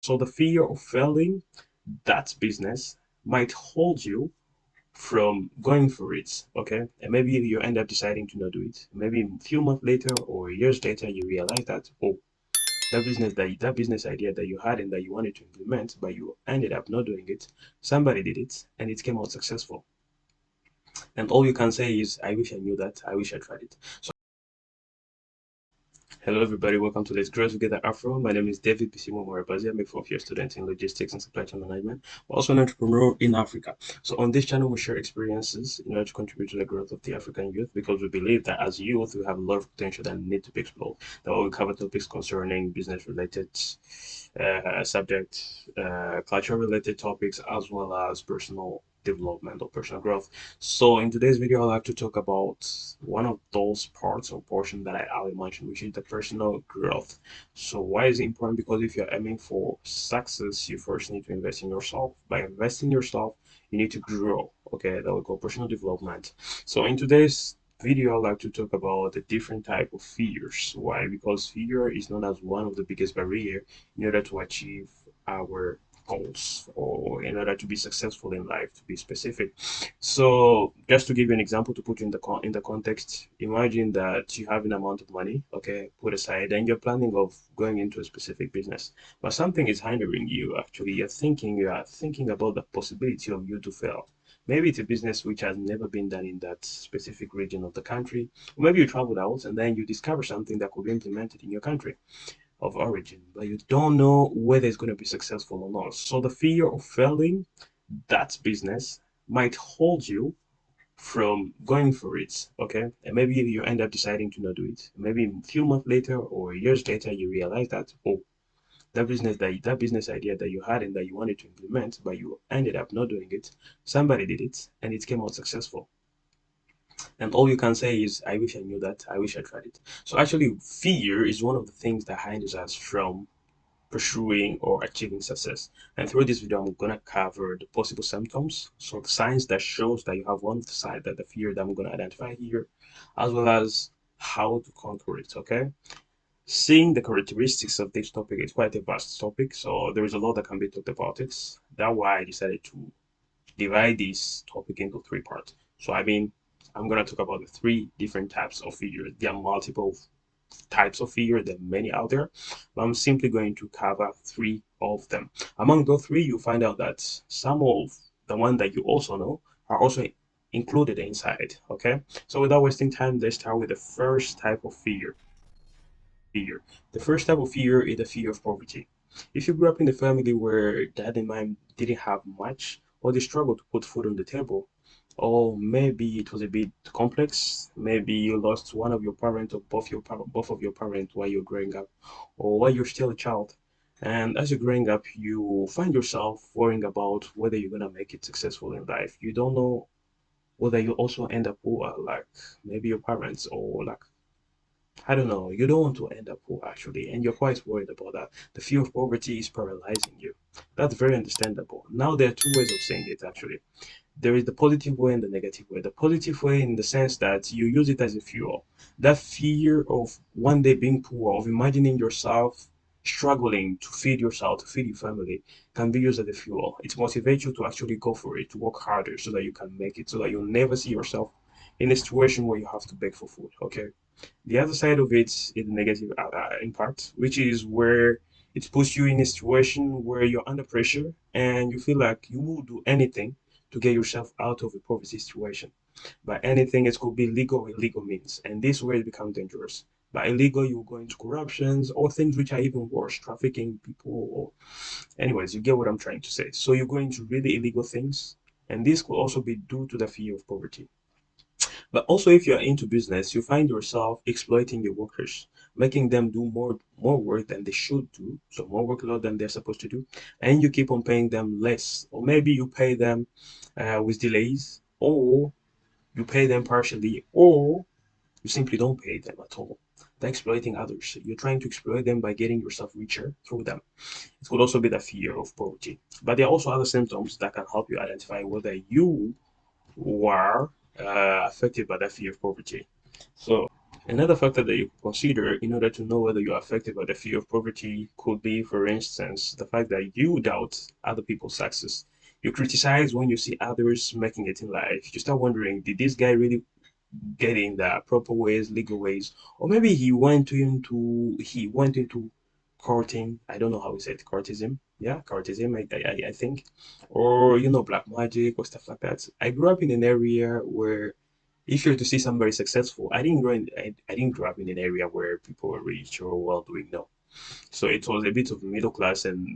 So the fear of failing that business might hold you from going for it, okay? And maybe you end up deciding to not do it. Maybe a few months later or years later, you realize that, oh, that business idea that you had and that you wanted to implement, but you ended up not doing it. Somebody did it and it came out successful. And all you can say is, I wish I knew that. I wish I tried it. So hello, everybody. Welcome to Let's Grow Together Afro. My name is David Bisimo Morabazi. I'm a fourth-year student in logistics and supply chain management, but also an entrepreneur in Africa. So on this channel, we share experiences in order to contribute to the growth of the African youth because we believe that as youth, we have a lot of potential that need to be explored. That we cover topics concerning business-related subjects, culture-related topics, as well as personal development or personal growth. So in today's video, I'd like to talk about one of those parts or portion that I mentioned, which is the personal growth. So why is it important? Because if you're aiming for success, you first need to invest in yourself. By investing in yourself, you need to grow. Okay, that we call personal development. So in today's video, I'd like to talk about the different type of fears. Why? Because fear is known as one of the biggest barrier in order to achieve our goals or in order to be successful in life, to be specific. So just to give you an example, to put you in the context, imagine that you have an amount of money, okay, put aside, and you're planning of going into a specific business, but something is hindering you. Actually, you are thinking about the possibility of you to fail. Maybe it's a business which has never been done in that specific region of the country. Or maybe you traveled out and then you discover something that could be implemented in your country of origin, but you don't know whether it's going to be successful or not. So the fear of failing that business might hold you from going for it, okay? And maybe you end up deciding to not do it. Maybe a few months later or years later, you realize that, oh, that business idea that you had and that you wanted to implement, but you ended up not doing it. Somebody did it and it came out successful. And all you can say is, I wish I knew that. I wish I tried it. So actually, fear is one of the things that hinders us from pursuing or achieving success. And through this video, I'm gonna cover the possible symptoms, so the signs that shows that you have one of the side that the fear that I'm gonna identify here, as well as how to conquer it. Okay, seeing the characteristics of this topic is quite a vast topic, so there is a lot that can be talked about it. That's why I decided to divide this topic into three parts. So I'm gonna talk about the three different types of fear. There are multiple types of fear. There are many out there, but I'm simply going to cover three of them. Among those three, you find out that some of the one that you also know are also included inside. Okay, so without wasting time, let's start with the first type of fear. The first type of fear is the fear of poverty. If you grew up in a family where dad and mom didn't have much, or they struggled to put food on the table, or maybe it was a bit complex. Maybe you lost one of your parents or both of your parents while you're growing up, or while you're still a child. And as you're growing up, you find yourself worrying about whether you're gonna make it successful in life. You don't know whether you also end up poor, like maybe your parents, or like I don't know, you don't want to end up poor actually, and you're quite worried about that. The fear of poverty is paralyzing you. That's very understandable. Now, there are two ways of saying it actually. There is the positive way and the negative way. The positive way in the sense that you use it as a fuel. That fear of one day being poor, of imagining yourself struggling to feed yourself, to feed your family, can be used as a fuel. It motivates you to actually go for it, to work harder so that you can make it, so that you'll never see yourself in a situation where you have to beg for food. Okay. The other side of it is the negative impact, which is where it puts you in a situation where you're under pressure and you feel like you will do anything to get yourself out of a poverty situation. By anything, it could be legal or illegal means, and this way it becomes dangerous. By illegal, you go into corruptions or things which are even worse, trafficking people. Or, anyways, you get what I'm trying to say. So you go into really illegal things, and this could also be due to the fear of poverty. But also, if you're into business, you find yourself exploiting your workers, making them do more work than they should do, so more workload than they're supposed to do, and you keep on paying them less, or maybe you pay them with delays, or you pay them partially, or you simply don't pay them at all. They're exploiting others. You're trying to exploit them by getting yourself richer through them. It could also be the fear of poverty. But there are also other symptoms that can help you identify whether you were affected by that fear of poverty. So Another factor that you consider in order to know whether you're affected by the fear of poverty could be, for instance, the fact that you doubt other people's success. You criticize when you see others making it in life. You start wondering, did this guy really get in the proper ways, legal ways? Or maybe he went into courting. I don't know how we say it, courtism. Yeah, courtism, I think. Or black magic or stuff like that. I grew up in an area where if you're to see somebody successful, I didn't grow up in an area where people were rich or well doing, no. So it was a bit of middle class and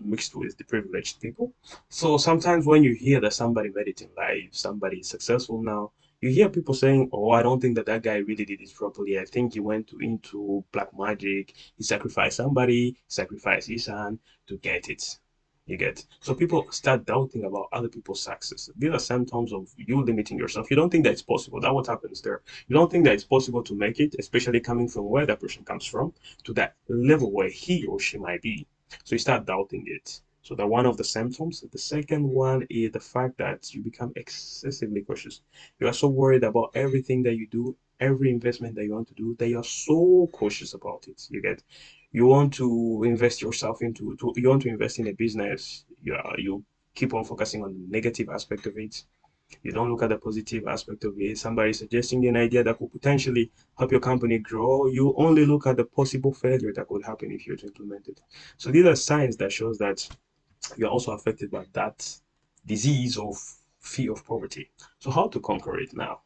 mixed with the privileged people. So sometimes when you hear that somebody made it in life, somebody is successful now, you hear people saying, "Oh, I don't think that that guy really did it properly. I think he went into black magic. He sacrificed somebody, sacrificed his son to get it." You get. So people start doubting about other people's success. These are symptoms of you limiting yourself. You don't think that it's possible. That's what happens there. You don't think that it's possible to make it, especially coming from where that person comes from to that level where he or she might be. So you start doubting it. So that one of the symptoms. The second one is the fact that you become excessively cautious. You are so worried about everything that you do, every investment that you want to do, that you are so cautious about it. You get, you want to invest yourself you want to invest in a business. You keep on focusing on the negative aspect of it. You don't look at the positive aspect of it. Somebody suggesting an idea that could potentially help your company grow. You only look at the possible failure that could happen if you were to implement it. So these are signs that shows that you're also affected by that disease of fear of poverty. So how to conquer it now?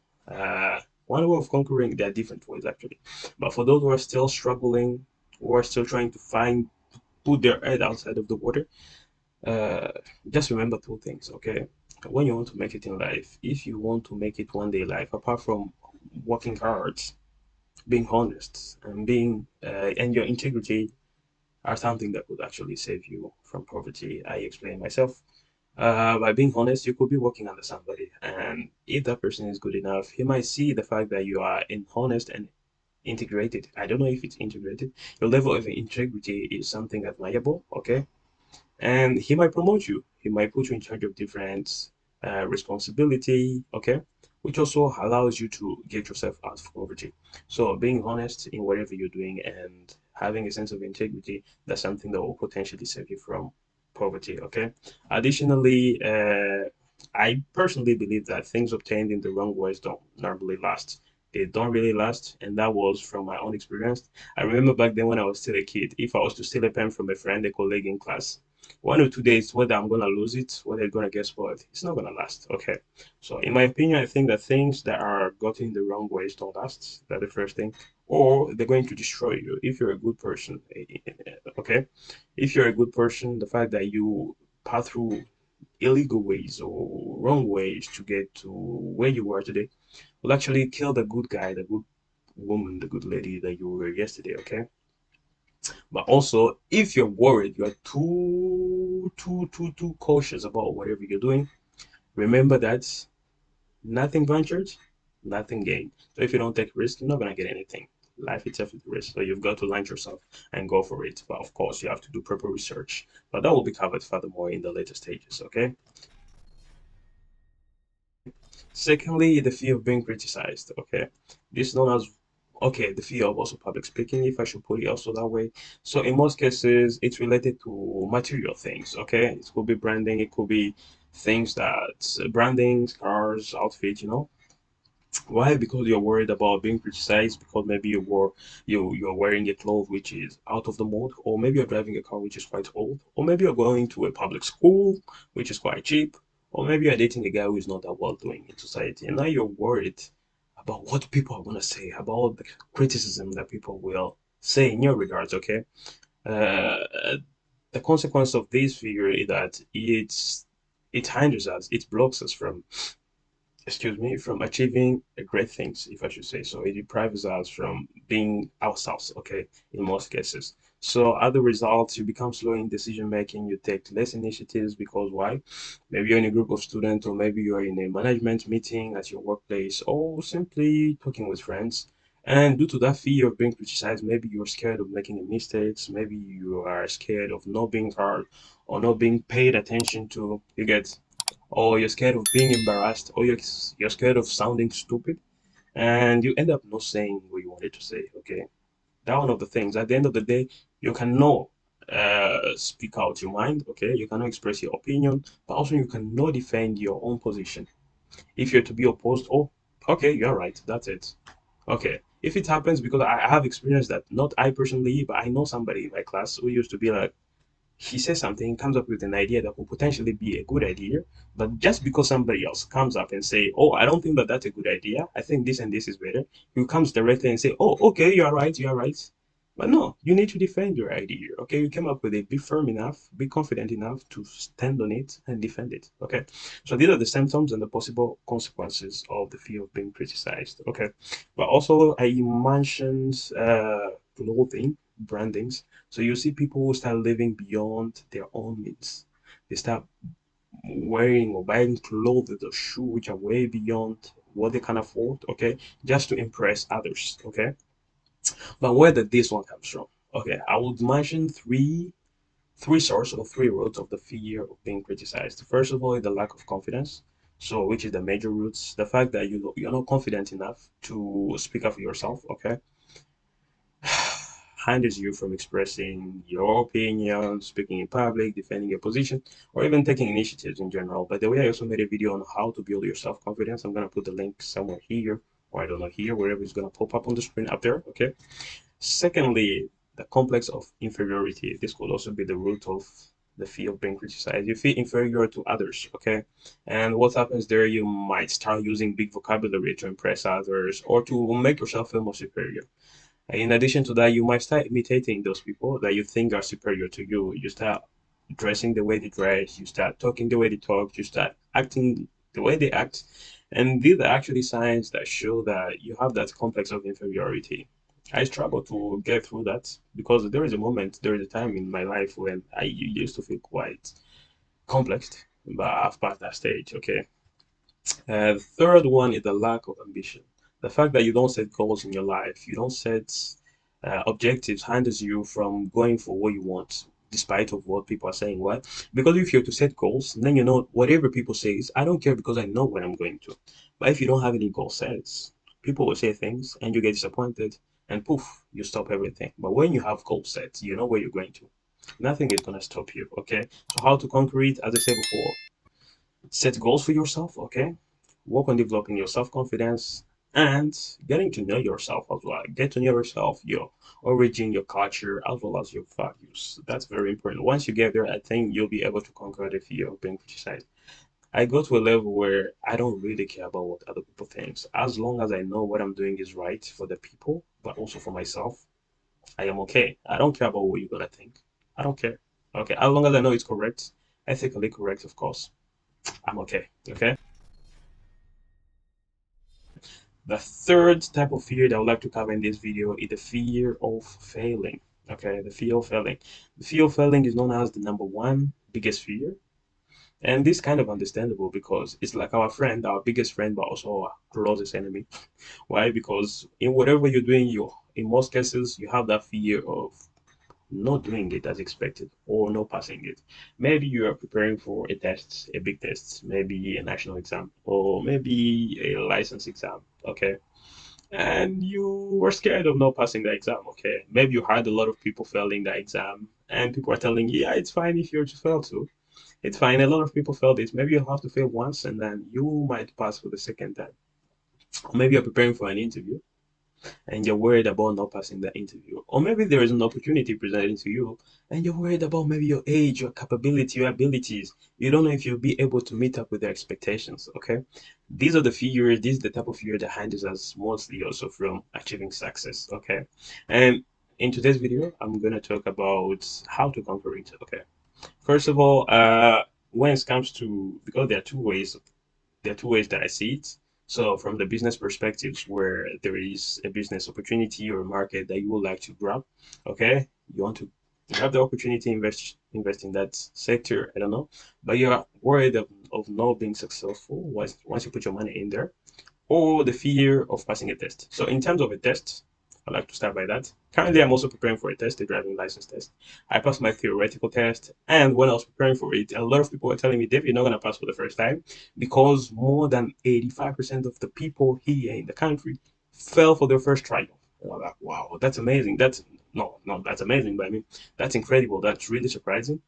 One way of conquering, there are different ways actually. But for those who are still struggling, who are still trying to put their head outside of the water, uh, just remember two things, okay? When you want to make it in life, if you want to make it one day in life, apart from working hard, being honest, and your integrity are something that could actually save you from poverty. I explained myself. By being honest, you could be working under somebody, and if that person is good enough, he might see the fact that you are in honest and integrated. I don't know if it's integrated. Your level of integrity is something admirable, okay? And he might promote you. He might put you in charge of different responsibility, okay, which also allows you to get yourself out of poverty. So being honest in whatever you're doing and having a sense of integrity, that's something that will potentially save you from poverty, okay. Additionally, I personally believe that things obtained in the wrong ways don't normally last. They don't really last, and that was from my own experience. I remember back then when I was still a kid, if I was to steal a pen from a friend, a colleague in class, 1 or 2 days, whether I'm gonna lose it, whether it's gonna get spoiled, it's not gonna last. Okay. So in my opinion, I think that things that are gotten the wrong ways don't last. That's the first thing. Or they're going to destroy you if you're a good person. Okay. If you're a good person, the fact that you pass through illegal ways or wrong ways to get to where you are today will actually kill the good guy, the good woman, the good lady that you were yesterday. Okay. But also, if you're worried, you're too cautious about whatever you're doing, remember that nothing ventured, nothing gained. So if you don't take risk, you're not gonna get anything. Life itself is a risk, so you've got to launch yourself and go for it. But of course, you have to do proper research. But that will be covered furthermore in the later stages. Okay. Secondly, the fear of being criticized. Okay, this is known as the fear of also public speaking, if I should put it also that way. So in most cases, it's related to material things. Okay, it could be branding, it could be things that branding, cars, outfit. Why? Because you're worried about being criticized because maybe you're wearing a clothes which is out of the mold, or maybe you're driving a car which is quite old, or maybe you're going to a public school which is quite cheap, or maybe you're dating a guy who is not that well doing in society, and now you're worried about what people are gonna say, about the criticism that people will say in your regards. Okay, uh, the consequence of this fear is that it hinders us, it blocks us from from achieving great things, if I should say so. It deprives us from being ourselves, okay, in most cases. So, other results, you become slow in decision making, you take less initiatives because why? Maybe you're in a group of students, or maybe you're in a management meeting at your workplace, or simply talking with friends. And due to that fear of being criticized, maybe you're scared of making mistakes, maybe you are scared of not being heard or not being paid attention to. You get, or you're scared of being embarrassed, or you're scared of sounding stupid. and you end up not saying what you wanted to say. Okay, that one of the things. At the end of the day, you cannot speak out your mind. Okay, you cannot express your opinion, but also you cannot defend your own position. If you're to be opposed, oh, okay, you're right. That's it. Okay. If it happens, because I have experienced that, not I personally, but I know somebody in my class who used to be like, he says something, comes up with an idea that could potentially be a good idea, but just because somebody else comes up and say, "Oh, I don't think that that's a good idea. I think this and this is better," he comes directly and say, "Oh, okay, you are right, you are right." But no, you need to defend your idea. Okay, you came up with it. Be firm enough, be confident enough to stand on it and defend it. Okay, so these are the symptoms and the possible consequences of the fear of being criticized. Okay, but also I mentioned clothing brandings. So you see people who start living beyond their own means. They start wearing or buying clothes or shoes which are way beyond what they can afford, okay, just to impress others, okay. But where did this one comes from? Okay, I would mention three sources or three roots of the fear of being criticized. First of all, is the lack of confidence. So, which is the major roots, the fact that you're not confident enough to speak up for yourself, okay, hinders you from expressing your opinion, speaking in public, defending your position, or even taking initiatives in general. By the way, I also made a video on how to build your self-confidence. I'm gonna put the link somewhere here, or I don't know, here, wherever it's gonna pop up on the screen up there, okay? Secondly, the complex of inferiority. This could also be the root of the fear of being criticized. You feel inferior to others, okay? And what happens there, you might start using big vocabulary to impress others or to make yourself feel more superior. In addition to that, you might start imitating those people that you think are superior to you. You start dressing the way they dress, you start talking the way they talk, you start acting the way they act. And these are actually signs that show that you have that complex of inferiority. I struggle to get through that because there is a time in my life when I used to feel quite complex, but I've passed that stage, okay? The third one is the lack of ambition. The fact that you don't set goals in your life, you don't set objectives hinders you from going for what you want, despite of what people are saying. Why? Because if you're to set goals, then you know whatever people say is, I don't care because I know what I'm going to. But if you don't have any goal sets, people will say things and you get disappointed and poof, you stop everything. But when you have goal sets, you know where you're going to. Nothing is gonna stop you. Okay. So how to conquer it? As I said before, set goals for yourself, okay? Work on developing your self-confidence and getting to know yourself as well. Get to know yourself, your origin, your culture, as well as your values. That's very important. Once you get there, I think you'll be able to conquer the fear of being criticized. I go to a level where I don't really care about what other people think. As long as I know what I'm doing is right for the people, but also for myself, I am okay. I don't care about what you're gonna think. I don't care. Okay, as long as I know it's correct, ethically correct, of course, I'm okay. Okay. The third type of fear that I would like to cover in this video is the fear of failing. Okay, the fear of failing. The fear of failing is known as the number one biggest fear. And this is kind of understandable because it's like our friend, our biggest friend, but also our closest enemy. Why? Because in whatever you're doing, in most cases you have that fear of not doing it as expected or not passing it. Maybe you are preparing for a test, a big test, maybe a national exam, or maybe a license exam. Okay, and you were scared of not passing the exam, okay? Maybe you heard a lot of people failing the exam, and people are telling you, yeah, it's fine if you're to fail too. It's fine. A lot of people fail this. Maybe you have to fail once, and then you might pass for the second time. Or maybe you're preparing for an interview, and you're worried about not passing the interview. Or maybe there is an opportunity presented to you, and you're worried about maybe your age, your capability, your abilities. You don't know if you'll be able to meet up with their expectations, okay? These are the fears, this is the type of fear that hinders us mostly also from achieving success, okay? And in today's video, I'm going to talk about how to conquer it, okay? First of all, when it comes to, because there are two ways that I see it. So from the business perspectives, where there is a business opportunity or a market that you would like to grab, okay, you want to grab the opportunity, invest in that sector. I don't know, but you're worried of not being successful once you put your money in there, or the fear of passing a test. So in terms of a test, I'd like to start by that. Currently, I'm also preparing for a test, a driving license test. I passed my theoretical test, and when I was preparing for it, a lot of people were telling me, Dave, you're not going to pass for the first time because more than 85% of the people here in the country fell for their first try. And I'm like, wow, that's amazing. That's no, that's amazing, but I mean, that's incredible. That's really surprising.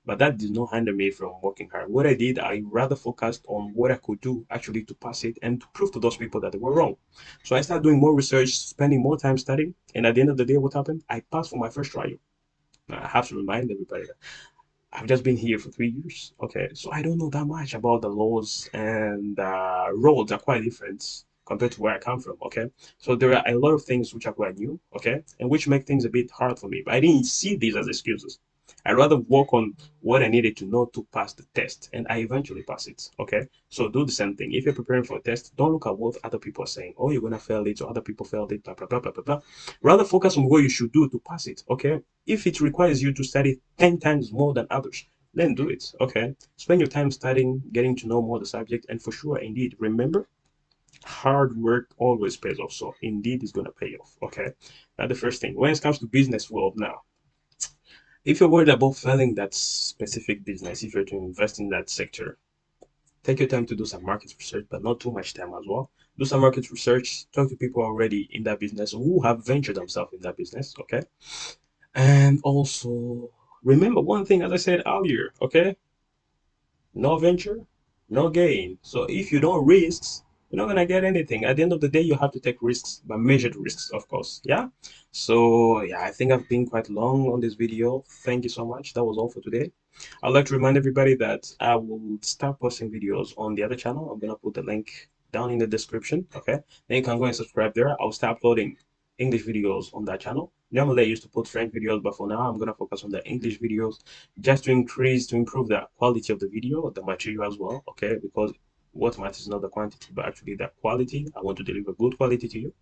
But that did not hinder me from working hard. What I did, I rather focused on what I could do actually to pass it and to prove to those people that they were wrong. So I started doing more research, spending more time studying, and at the end of the day, what happened? I passed for my first trial. Now, I have to remind everybody that I've just been here for 3 years. Okay, so I don't know that much about the laws, and roads are quite different compared to where I come from. Okay, so there are a lot of things which are quite new. Okay, and which make things a bit hard for me. But I didn't see these as excuses. I rather work on what I needed to know to pass the test, and I eventually pass it. Okay, so do the same thing. If you're preparing for a test, don't look at what other people are saying. Oh, you're gonna fail it, or other people failed it, blah blah blah blah blah blah. Rather focus on what you should do to pass it. Okay, if it requires you to study 10 times more than others, then do it. Okay, spend your time studying, getting to know more the subject, and for sure, indeed, remember, hard work always pays off. So indeed, it's gonna pay off. Okay, that's the first thing. When it comes to business world now, if you're worried about failing that specific business, if you're to invest in that sector, take your time to do some market research, but not too much time as well. Do some market research, talk to people already in that business who have ventured themselves in that business, okay? And also remember one thing, as I said earlier, okay? No venture, no gain. So if you don't risk, you're not gonna get anything. At the end of the day, you have to take risks, but measured risks, of course. Yeah. So yeah, I think I've been quite long on this video. Thank you so much. That was all for today. I'd like to remind everybody that I will start posting videos on the other channel. I'm gonna put the link down in the description. Okay. Then you can go and subscribe there. I'll start uploading English videos on that channel. Normally I used to put French videos, but for now I'm gonna focus on the English videos just to improve the quality of the video, the material as well, okay? Because what matters is not the quantity, but actually the quality. I want to deliver good quality to you,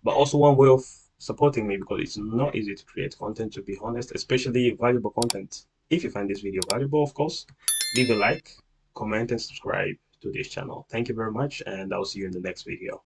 but also one way of supporting me because it's not easy to create content, to be honest, especially valuable content. If you find this video valuable, of course, leave a like, comment, and subscribe to this channel. Thank you very much, and I'll see you in the next video.